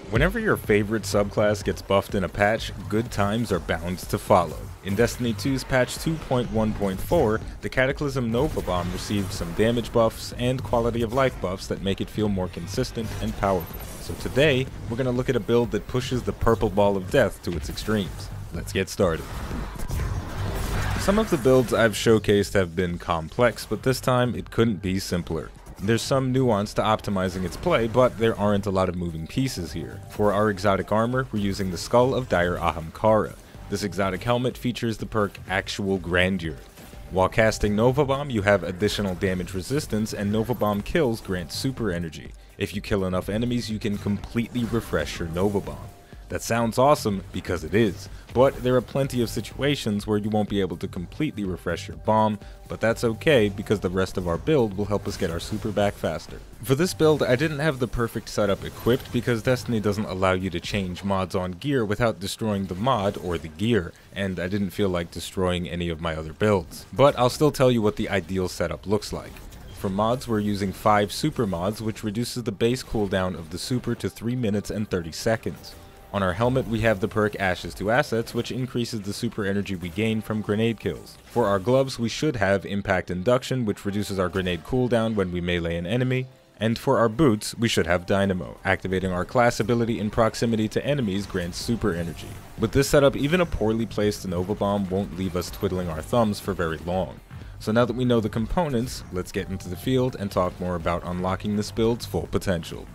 Whenever your favorite subclass gets buffed in a patch, good times are bound to follow. In Destiny 2's patch 2.1.4, the Cataclysm Nova Bomb received some damage buffs and quality of life buffs that make it feel more consistent and powerful. So today, we're going to look at a build that pushes the purple ball of death to its extremes. Let's get started. Some of the builds I've showcased have been complex, but this time it couldn't be simpler. There's some nuance to optimizing its play, but there aren't a lot of moving pieces here. For our exotic armor, we're using the Skull of Dire Ahamkara. This exotic helmet features the perk Actual Grandeur. While casting Nova Bomb, you have additional damage resistance, and Nova Bomb kills grant super energy. If you kill enough enemies, you can completely refresh your Nova Bomb. That sounds awesome, because it is, but there are plenty of situations where you won't be able to completely refresh your bomb, but that's okay because the rest of our build will help us get our super back faster. For this build, I didn't have the perfect setup equipped because Destiny doesn't allow you to change mods on gear without destroying the mod or the gear, and I didn't feel like destroying any of my other builds. But I'll still tell you what the ideal setup looks like. For mods, we're using 5 super mods, which reduces the base cooldown of the super to 3 minutes and 30 seconds. On our helmet, we have the perk Ashes to Assets, which increases the super energy we gain from grenade kills. For our gloves, we should have Impact Induction, which reduces our grenade cooldown when we melee an enemy. And for our boots, we should have Dynamo. Activating our class ability in proximity to enemies grants super energy. With this setup, even a poorly placed Nova Bomb won't leave us twiddling our thumbs for very long. So now that we know the components, let's get into the field and talk more about unlocking this build's full potential.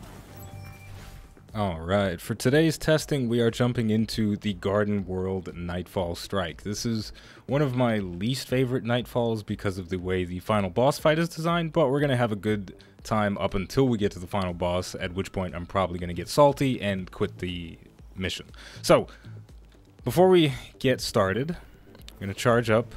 Alright, for today's testing we are jumping into the Garden World Nightfall Strike. This is one of my least favorite Nightfalls because of the way the final boss fight is designed, but we're going to have a good time up until we get to the final boss, at which point I'm probably going to get salty and quit the mission. So, before we get started, I'm going to charge up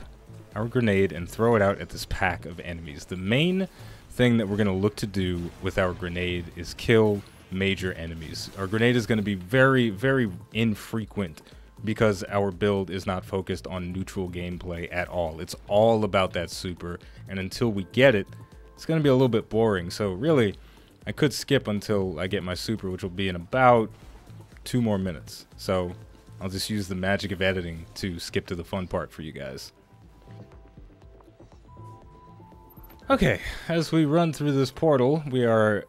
our grenade and throw it out at this pack of enemies. The main thing that we're going to look to do with our grenade is kill major enemies. Our grenade is going to be very, very infrequent because our build is not focused on neutral gameplay at all. It's all about that super, and until we get it, it's going to be a little bit boring. So really, I could skip until I get my super, which will be in about 2 more minutes. So I'll just use the magic of editing to skip to the fun part for you guys. Okay, as we run through this portal, we are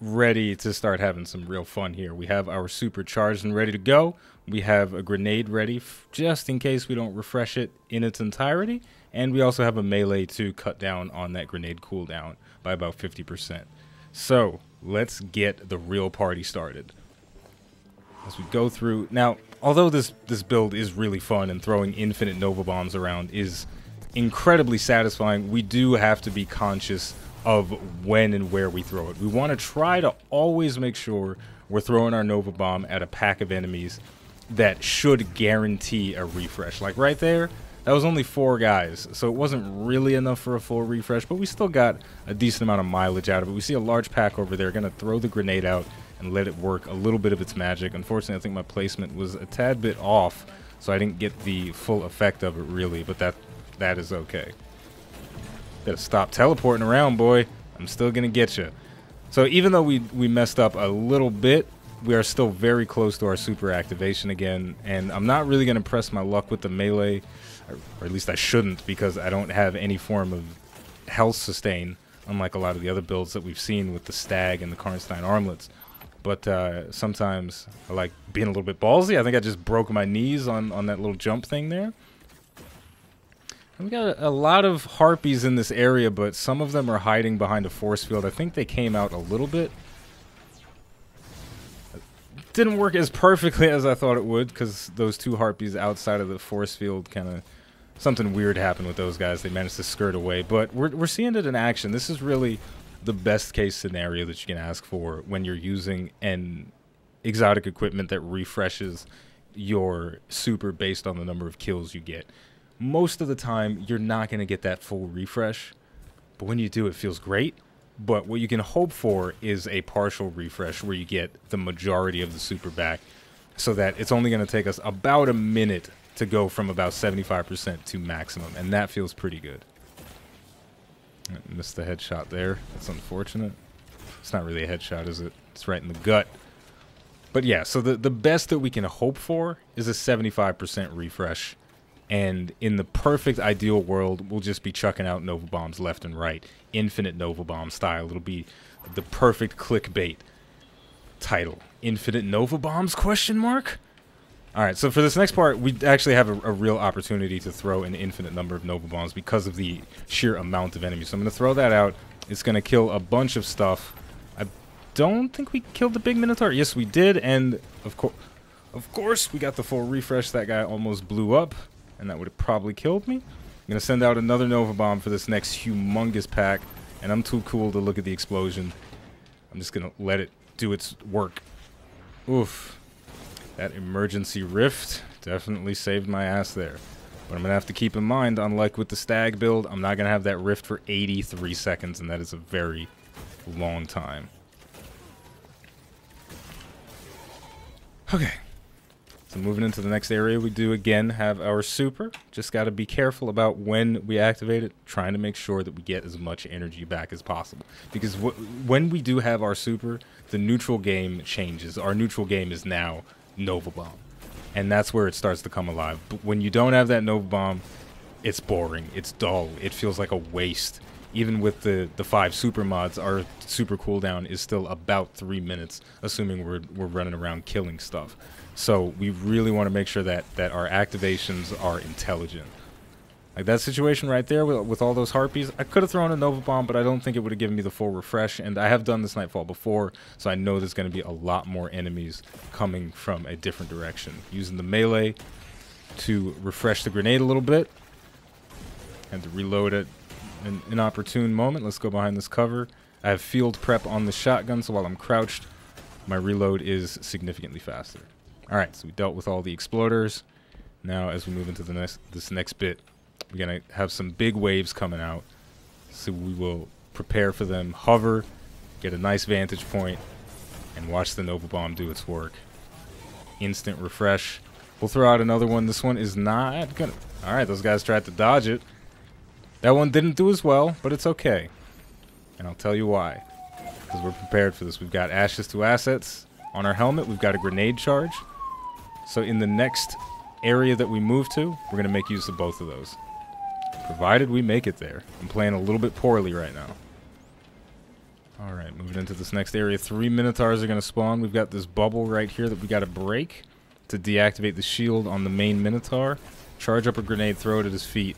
ready to start having some real fun here. We have our super charged and ready to go. We have a grenade ready just in case we don't refresh it in its entirety, and we also have a melee to cut down on that grenade cooldown by about 50%. So let's get the real party started. As we go through now, although this build is really fun and throwing infinite Nova Bombs around is incredibly satisfying, we do have to be conscious of when and where we throw it. We want to try to always make sure we're throwing our Nova Bomb at a pack of enemies that should guarantee a refresh. Like right there, that was only 4 guys, so it wasn't really enough for a full refresh, but we still got a decent amount of mileage out of it. We see a large pack over there, gonna throw the grenade out and let it work a little bit of its magic. Unfortunately, I think my placement was a tad bit off, so I didn't get the full effect of it really, but that is okay. Gotta stop teleporting around, boy. I'm still gonna get you. So even though we messed up a little bit, we are still very close to our super activation again, and I'm not really gonna press my luck with the melee, or at least I shouldn't, because I don't have any form of health sustain, unlike a lot of the other builds that we've seen with the Stag and the Karnstein armlets. But sometimes I like being a little bit ballsy. I think I just broke my knees on that little jump thing there. We got a lot of harpies in this area, but some of them are hiding behind a force field. I think they came out a little bit. Didn't work as perfectly as I thought it would, because those 2 harpies outside of the force field kind of something weird happened with those guys. They managed to skirt away, but we're seeing it in action. This is really the best case scenario that you can ask for when you're using an exotic equipment that refreshes your super based on the number of kills you get. Most of the time, you're not going to get that full refresh, but when you do, it feels great. But what you can hope for is a partial refresh where you get the majority of the super back, so that it's only going to take us about a minute to go from about 75% to maximum, and that feels pretty good. I missed the headshot there. That's unfortunate. It's not really a headshot, is it? It's right in the gut. But yeah, so the best that we can hope for is a 75% refresh. And in the perfect ideal world, we'll just be chucking out Nova Bombs left and right. Infinite Nova Bomb style. It'll be the perfect clickbait title. Infinite Nova Bombs, question mark? Alright, so for this next part, we actually have a real opportunity to throw an infinite number of Nova Bombs because of the sheer amount of enemies. So I'm going to throw that out. It's going to kill a bunch of stuff. I don't think we killed the big Minotaur. Yes, we did, and of course, we got the full refresh. That guy almost blew up. And that would have probably killed me. I'm going to send out another Nova Bomb for this next humongous pack. And I'm too cool to look at the explosion. I'm just going to let it do its work. Oof. That emergency rift definitely saved my ass there. But I'm going to have to keep in mind, unlike with the stag build, I'm not going to have that rift for 83 seconds. And that is a very long time. Okay. So moving into the next area, we do again have our super. Just got to be careful about when we activate it, trying to make sure that we get as much energy back as possible. Because when we do have our super, the neutral game changes. Our neutral game is now Nova Bomb. And that's where it starts to come alive. But when you don't have that Nova Bomb, it's boring. It's dull. It feels like a waste. Even with the 5 super mods, our super cooldown is still about 3 minutes, assuming we're running around killing stuff. So we really want to make sure that our activations are intelligent. Like that situation right there with all those harpies, I could have thrown a Nova Bomb, but I don't think it would have given me the full refresh. And I have done this Nightfall before, so I know there's going to be a lot more enemies coming from a different direction. Using the melee to refresh the grenade a little bit. Had to reload at an inopportune moment. Let's go behind this cover. I have field prep on the shotgun, so while I'm crouched, my reload is significantly faster. Alright, so we dealt with all the exploders. Now, as we move into this next bit, we're going to have some big waves coming out. So we will prepare for them, hover, get a nice vantage point, and watch the Nova Bomb do its work. Instant refresh. We'll throw out another one. This one is not going to... Alright, those guys tried to dodge it. That one didn't do as well, but it's okay. And I'll tell you why. Because we're prepared for this. We've got Ashes to Assets on our helmet. We've got a grenade charge. So in the next area that we move to, we're going to make use of both of those. Provided we make it there. I'm playing a little bit poorly right now. Alright, moving into this next area. 3 Minotaurs are going to spawn. We've got this bubble right here that we got to break to deactivate the shield on the main Minotaur. Charge up a grenade, throw it at his feet.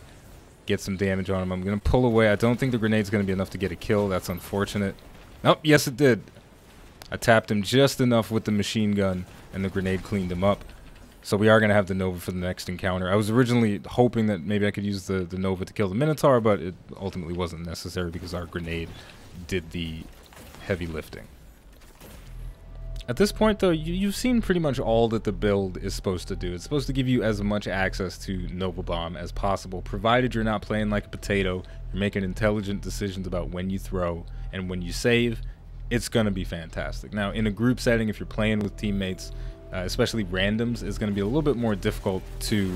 Get some damage on him. I'm going to pull away. I don't think the grenade's going to be enough to get a kill. That's unfortunate. Oh, yes it did. I tapped him just enough with the machine gun, and the grenade cleaned him up. So we are going to have the Nova for the next encounter. I was originally hoping that maybe I could use the Nova to kill the Minotaur, but it ultimately wasn't necessary because our grenade did the heavy lifting. At this point, though, you've seen pretty much all that the build is supposed to do. It's supposed to give you as much access to Nova Bomb as possible, provided you're not playing like a potato, you're making intelligent decisions about when you throw and when you save. It's going to be fantastic. Now, in a group setting, if you're playing with teammates, especially randoms, it's going to be a little bit more difficult to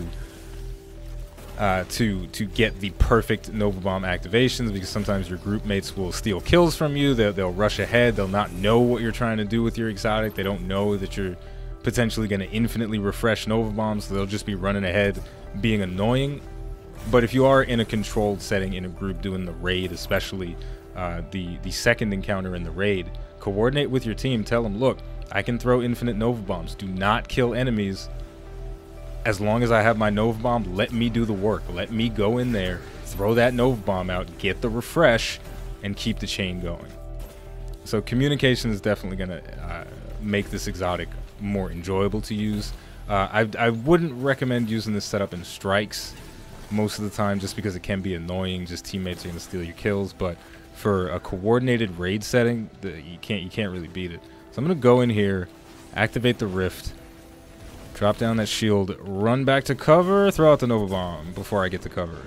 get the perfect Nova Bomb activations, because sometimes your group mates will steal kills from you. They'll rush ahead. They'll not know what you're trying to do with your exotic. They don't know that you're potentially going to infinitely refresh Nova Bombs, so they'll just be running ahead being annoying. But if you are in a controlled setting in a group doing the raid, especially the second encounter in the raid, coordinate with your team. Tell them, look, I can throw infinite Nova Bombs. Do not kill enemies. As long as I have my Nova Bomb, let me do the work. Let me go in there, throw that Nova Bomb out, get the refresh, and keep the chain going. So communication is definitely going to make this exotic more enjoyable to use. I wouldn't recommend using this setup in strikes most of the time, just because it can be annoying. Just teammates are going to steal your kills. But for a coordinated raid setting, you can't really beat it. So I'm going to go in here, activate the rift, drop down that shield, run back to cover, throw out the Nova Bomb before I get to cover.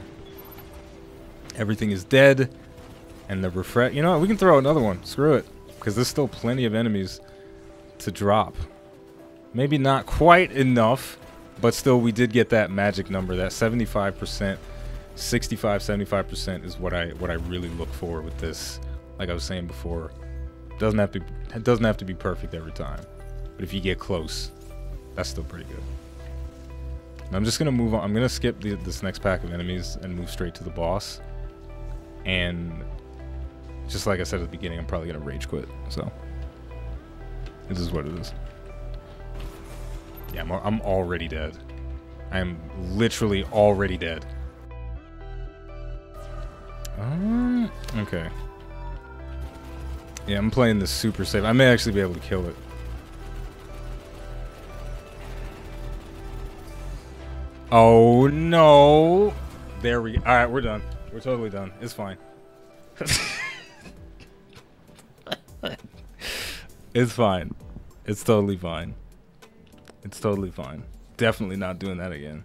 Everything is dead, and the refresh... You know what? We can throw another one. Screw it. Because there's still plenty of enemies to drop. Maybe not quite enough, but still we did get that magic number. That 75%, 65, 75% is what I really look for with this. Like I was saying before, it doesn't have to be perfect every time. But if you get close, that's still pretty good. And I'm just going to move on. I'm going to skip this next pack of enemies and move straight to the boss. And just like I said at the beginning, I'm probably going to rage quit. So this is what it is. Yeah, I'm already dead. I am literally already dead. Okay. Yeah, I'm playing this super safe. I may actually be able to kill it. Oh no! There we go. Alright, we're done. We're totally done. It's fine. It's fine. It's totally fine. It's totally fine. Definitely not doing that again.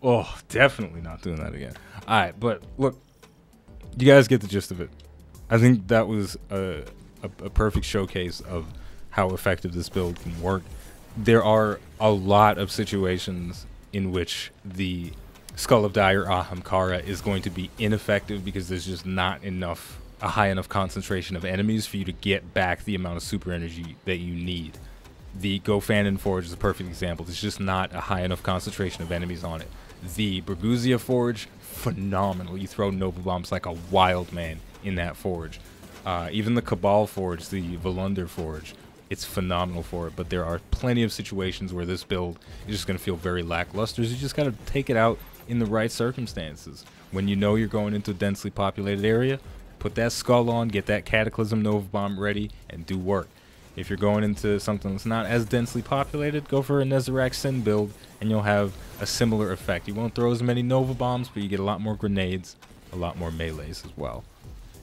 Oh, definitely not doing that again. Alright, but look, you guys get the gist of it. I think that was a perfect showcase of how effective this build can work. There are a lot of situations in which the Skull of Dire Ahamkara is going to be ineffective because there's just not enough, a high enough concentration of enemies for you to get back the amount of super energy that you need. The Gofanon Forge is a perfect example. There's just not a high enough concentration of enemies on it. The Berguzia Forge, phenomenal. You throw Nova Bombs like a wild man in that forge. Even the Cabal Forge, the Volunder Forge, it's phenomenal for it. But there are plenty of situations where this build is just going to feel very lackluster. You just got to take it out in the right circumstances. When you know you're going into a densely populated area, put that skull on, get that Cataclysm Nova Bomb ready, and do work. If you're going into something that's not as densely populated, go for a Nezarec Sin build, and you'll have a similar effect. You won't throw as many Nova Bombs, but you get a lot more grenades, a lot more melees as well.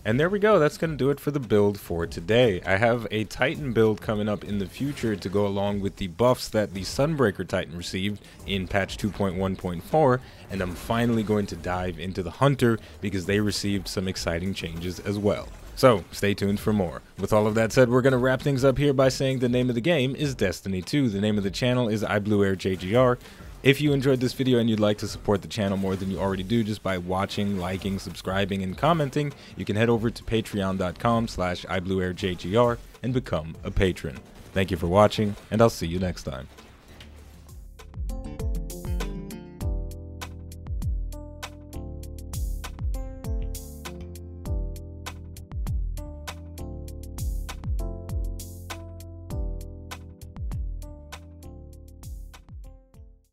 And there we go. That's going to do it for the build for today. I have a Titan build coming up in the future to go along with the buffs that the Sunbreaker Titan received in patch 2.1.4, and I'm finally going to dive into the Hunter because they received some exciting changes as well. So, stay tuned for more. With all of that said, we're going to wrap things up here by saying the name of the game is Destiny 2. The name of the channel is iBluairJgR. If you enjoyed this video and you'd like to support the channel more than you already do just by watching, liking, subscribing, and commenting, you can head over to patreon.com/iBluairJgR and become a patron. Thank you for watching, and I'll see you next time.